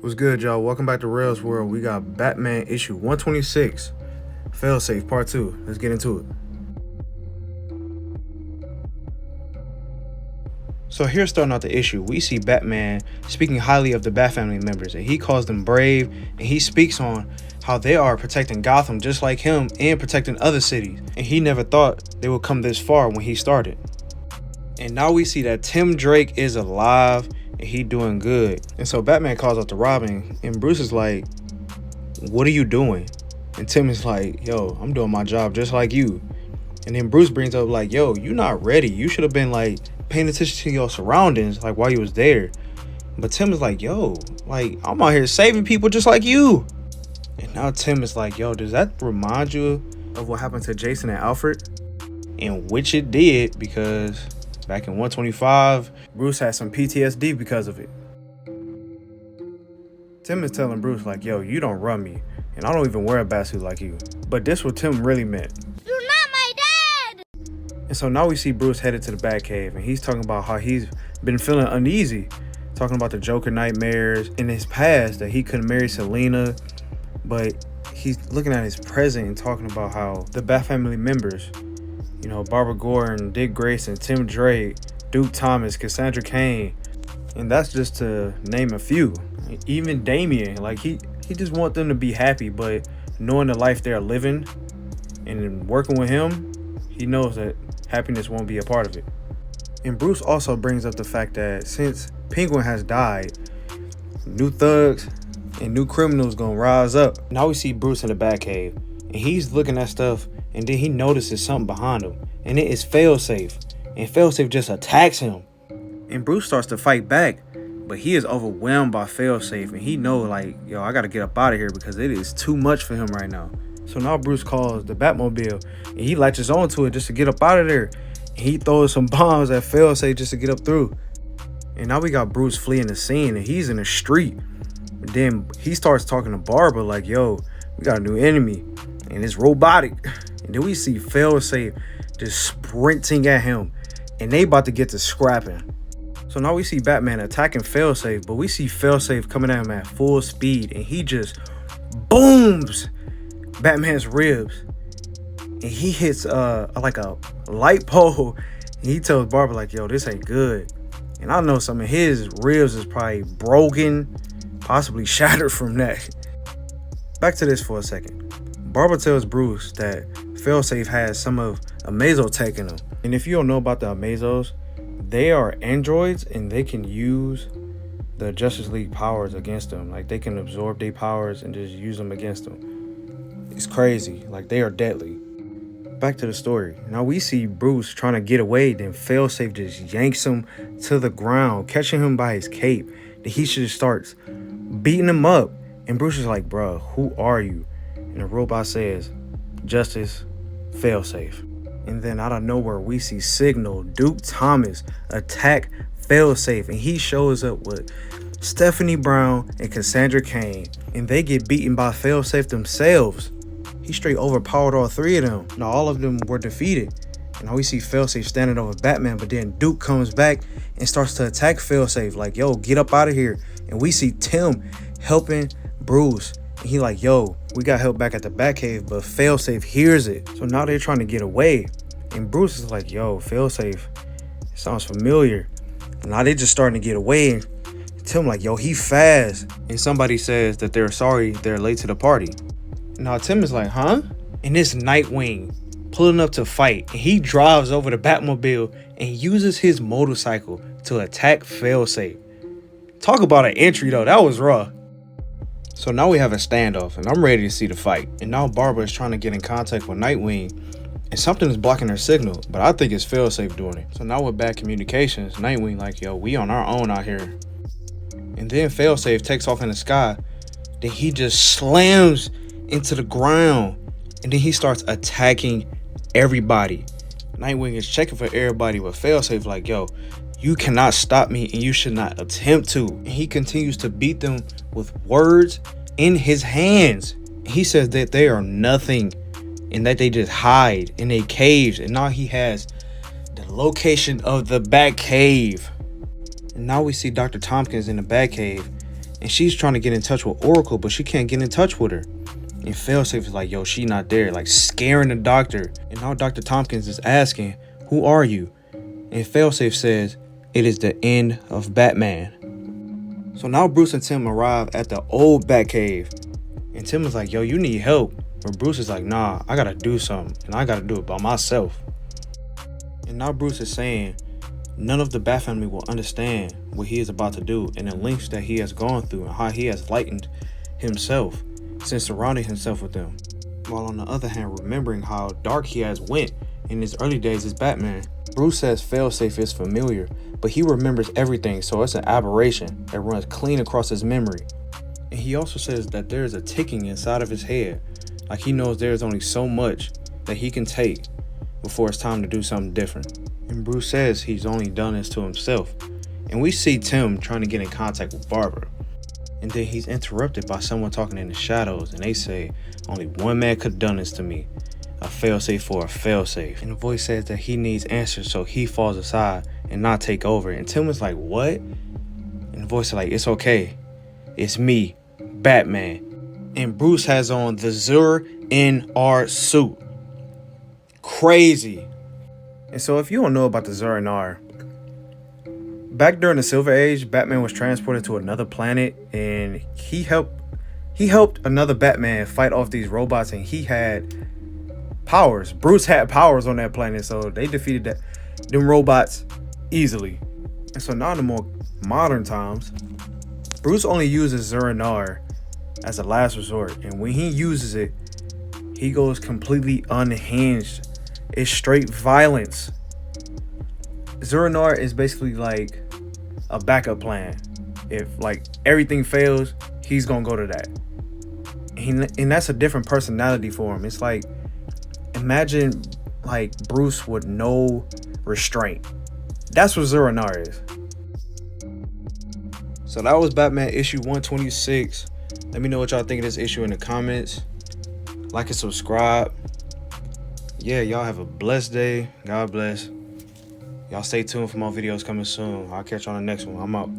What's good, y'all? Welcome back to Rell's World. We got Batman issue 126, Failsafe Part 2. Let's get into it. So here, starting out the issue, we see Batman speaking highly of the Bat family members, and he calls them brave, and he speaks on how they are protecting Gotham just like him and protecting other cities. And he never thought they would come this far when he started. And now we see that Tim Drake is alive and he doing good. And so Batman calls out to Robin, and Bruce is like, "What are you doing?" And Tim is like, "Yo, I'm doing my job just like you." And then Bruce brings up like, "Yo, you're not ready. You should have been like paying attention to your surroundings like while you was there." But Tim is like, "Yo, like I'm out here saving people just like you." And now Tim is like, "Yo, does that remind you of what happened to Jason and Alfred?" And which it did, because back in 125, Bruce had some PTSD because of it. Tim is telling Bruce like, "Yo, you don't run me, and I don't even wear a batsuit like you." But this what Tim really meant. "You're not my dad!" And so now we see Bruce headed to the Batcave, and he's talking about how he's been feeling uneasy, talking about the Joker nightmares in his past, that he couldn't marry Selena, but he's looking at his present and talking about how the Bat family members, you know, Barbara Gordon, Dick Grayson, Tim Drake, Duke Thomas, Cassandra Cain, and that's just to name a few. Even Damian, like he just want them to be happy, but knowing the life they're living and working with him, he knows that happiness won't be a part of it. And Bruce also brings up the fact that since Penguin has died, new thugs and new criminals gonna rise up. Now we see Bruce in the Batcave, and he's looking at stuff, and then he notices something behind him, and it is Failsafe. And Failsafe just attacks him. And Bruce starts to fight back, but he is overwhelmed by Failsafe, and he knows like, yo, I gotta get up out of here because it is too much for him right now. So now Bruce calls the Batmobile, and he latches onto it just to get up out of there. And he throws some bombs at Failsafe just to get up through. And now we got Bruce fleeing the scene, and he's in the street. And then he starts talking to Barbara like, "Yo, we got a new enemy, and it's robotic." And then we see Failsafe just sprinting at him, and they about to get to scrapping. So now we see Batman attacking Failsafe, but we see Failsafe coming at him at full speed, and he just booms Batman's ribs, and he hits like a light pole, and he tells Barbara like, "Yo, this ain't good." And I know some of his ribs is probably broken, possibly shattered from that. Back to this for a second. Barbara tells Bruce that Failsafe has some of Amazo tech in them. And if you don't know about the Amazos, they are androids, and they can use the Justice League powers against them. Like, they can absorb their powers and just use them against them. It's crazy. Like, they are deadly. Back to the story. Now we see Bruce trying to get away, then Failsafe just yanks him to the ground, catching him by his cape. Then he just starts beating him up. And Bruce is like, "Bruh, who are you?" And the robot says, "Justice, Failsafe." And then out of nowhere, we see Signal, Duke Thomas, attack Failsafe, and he shows up with Stephanie Brown and Cassandra Cain, and they get beaten by Failsafe themselves. He straight overpowered all three of them. Now all of them were defeated. And now we see Failsafe standing over Batman, but then Duke comes back and starts to attack Failsafe like, "Yo, get up out of here." And we see Tim helping Bruce. And he like, "Yo, we got help back at the Batcave," but Failsafe hears it. So now they're trying to get away. And Bruce is like, "Yo, Failsafe, sounds familiar." And now they just starting to get away. And Tim like, "Yo, he fast." And somebody says that they're sorry they're late to the party. Now Tim is like, "Huh?" And it's Nightwing pulling up to fight. And he drives over the Batmobile and uses his motorcycle to attack Failsafe. Talk about an entry though, that was raw. So now we have a standoff, and I'm ready to see the fight. And now Barbara is trying to get in contact with Nightwing, and something is blocking her signal, but I think it's Failsafe doing it. So now with bad communications, Nightwing like, "Yo, we on our own out here." And then Failsafe takes off in the sky. Then he just slams into the ground, and then he starts attacking everybody. Nightwing is checking for everybody, but Failsafe like, "Yo, you cannot stop me, and you should not attempt to." And he continues to beat them with words in his hands. He says that they are nothing and that they just hide in a cave. And now he has the location of the Batcave. And now we see Dr. Tompkins in the Batcave, And she's trying to get in touch with Oracle, but she can't get in touch with her. And Failsafe is like, yo, she not there, like scaring the doctor. And now Dr. Tompkins is asking, who are you? And Failsafe says, it is the end of Batman. So now Bruce and Tim arrive at the old Batcave. And Tim is like, yo, you need help. But Bruce is like, nah, I gotta do something. And I gotta do it by myself. And now Bruce is saying, none of the Bat family will understand what he is about to do and the lengths that he has gone through and how he has lightened himself since surrounding himself with them. While on the other hand, remembering how dark he has went in his early days as Batman. Bruce says Failsafe is familiar, but he remembers everything, so it's an aberration that runs clean across his memory. And he also says that there is a ticking inside of his head, like he knows there is only so much that he can take before it's time to do something different. And Bruce says he's only done this to himself. And we see Tim trying to get in contact with Barbara. And then he's interrupted by someone talking in the shadows, and they say, only one man could have done this to me. A failsafe for a failsafe. And the voice says that he needs answers, so he falls aside and not take over. And Tim was like, what? And the voice is like, it's okay. It's me, Batman. And Bruce has on the Arrh suit. Crazy. And so if you don't know about the Arrh, back during the Silver Age, Batman was transported to another planet, and he helped another Batman fight off these robots, and he had powers. Bruce had powers on that planet, so they defeated them robots easily. And so now in the more modern times, Bruce only uses Arrh as a last resort, and when he uses it, he goes completely unhinged. It's straight violence. Arrh is basically like a backup plan. If like everything fails, he's gonna go to that. And that's a different personality for him. It's like, imagine like Bruce with no restraint. That's what Arrh is. So that was Batman issue 126. Let me know what y'all think of this issue in the comments. Like and subscribe. Yeah, y'all have a blessed day. God bless. Y'all stay tuned for more videos coming soon. I'll catch you on the next one. I'm out.